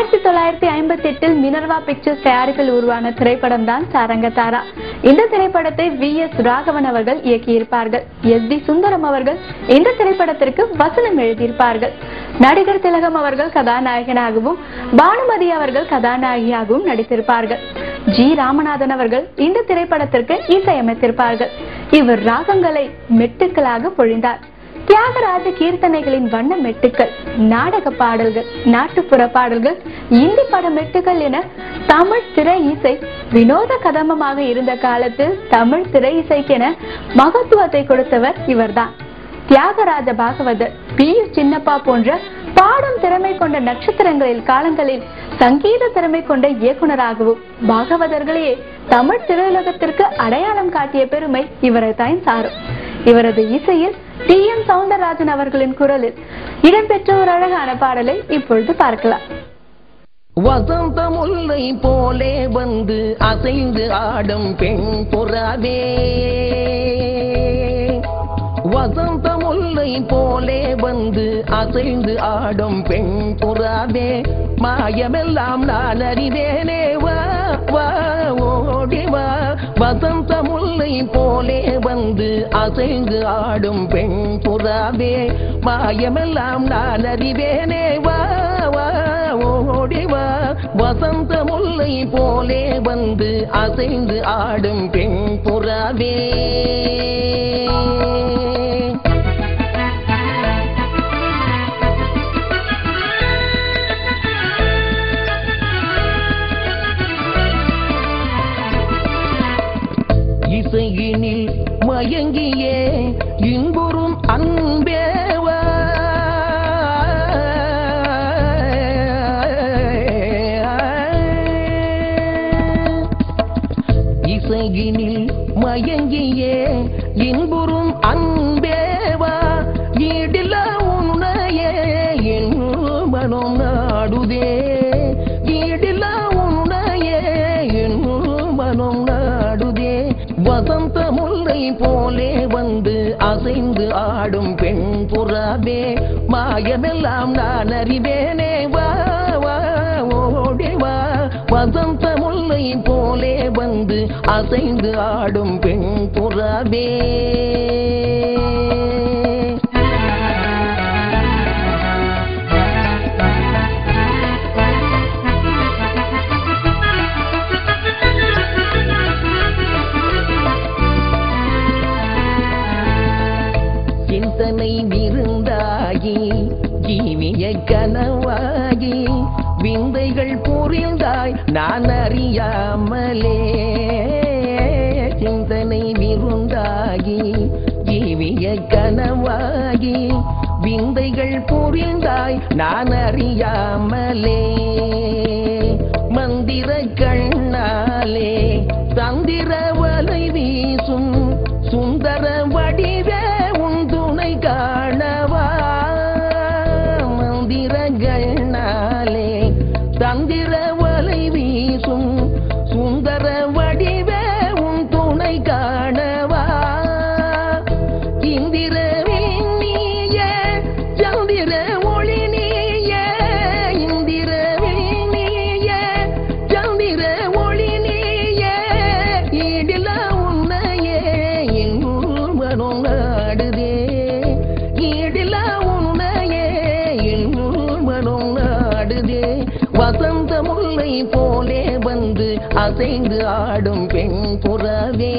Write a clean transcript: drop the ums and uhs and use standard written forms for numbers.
1958 Minerva pictures தயாரிப்பில் உருவான திரைப்படம் தான் சாரங்கதாரா. இந்த திரைப்படத்தை V.S. ராகவன் அவர்கள் இயக்கியிருப்பார்கள். S.D. சுந்தரம் அவர்கள் இந்த திரைப்படத்திற்கு வசனம் எழுதியிருப்பார்கள். நடிகர் திலகம் அவர்கள் கதாநாயகனாகவும் பானுமதி அவர்கள் கதாநாயகியாகவும் நடித்திருப்பார்கள். G. ராமநாதன் அவர்கள் இந்த திரைப்படத்திற்கு இசையமைத்திருப்பார்கள். இவர் ராகங்களை மெட்டுக்களாக பொழிந்தார். தியாகராஜ கீர்த்தனைகளின் வண்ண மெட்டுக்கள், நாடக பாடல்கள், நாட்டுப்புற பாடல்கள், இந்தி பட மெட்டுக்கள் என தமிழ் திரை இசை வினோத கதமமாக இருந்த காலத்தில் தமிழ் திரை இசைக்கென மகத்துவத்தை கொடுத்தவர் இவர்தான். தியாகராஜ பாகவதர், P.U. சின்னப்பா போன்ற பாடும் திறமை கொண்ட நட்சத்திரங்களில் காலங்களில் சங்கீத திறமை கொண்ட இயக்குனராகவும் பாகவதர்களையே தமிழ் திரையுலகத்திற்கு அடையாளம் காட்டிய பெருமை இவரை தான் சாரும். இவரது இசையில் T.M. சௌந்தரராஜன் அவர்களின் குரலில் இடம்பெற்ற ஒரு அழகான பாடலை இப்பொழுது பார்க்கலாம். வசந்த முல்லை போலே வந்து அசைந்து ஆடும் பெண் புறாவே, வசந்த முல்லை போலே வந்து அசைந்து ஆடும் பெண் புறாவே, மாயமெல்லாம் நான் அறிவேனே வா வா ஓடி வா. வசந்த முல்லை போலே வந்து அசைந்து ஆடும் பெண் புறாவே, மாயமெல்லாம் நான் அறிவேனே வா வா ஓடி வா. வசந்த முல்லை போலே வந்து அசைந்து ஆடும் பெண் புறாவே. இசையினில் மயங்கியே இன்புறும் அன்பேவா, இசையினில் மயங்கியே இன்புறும் அன்பேவா, ஈடில உன்னையே என் மனம் நாடுதே, ஈடில உன்னையே என் மனம் நாடுதே. வசந்த முல்லை போலே வந்து அசைந்து ஆடும் பெண் புறாவே, மாயமெல்லாம் நான் அறிவேனே வா வா ஓடி வா. வசந்த முல்லை போலே வந்து அசைந்து ஆடும் பெண் புறாவே. சிந்தனை விருந்தாகி ஜீவிய கனவாகி விந்தைகள் புரிந்தாய் நான் அறியாமலே, சிந்தனை விருந்தாகி ஜீவிய கனவாகி விந்தைகள் புரிந்தாய் நான் அறியாமலே, மந்திர கண்ணாலே தந்திர வலை வீசும் சுந்தர வடிவே உன் துணை காணவா. மந்திர கண்ணாலே தந்திர வலை வீசும் சுந்தர வடிவே உன் துணை காணவா. இந்திரவில் நீயே சந்திர ஒளி நீயே, இந்திரவில் நீயே சந்திர ஒளி நீயே, ஈடில உன்னையே என் மனம் நாடுதே, ஈடில உன்னையே என் மனம் நாடுதே. வசந்த முல்லை போலே வந்து அசைந்து ஆடும் பெண் புறாவே.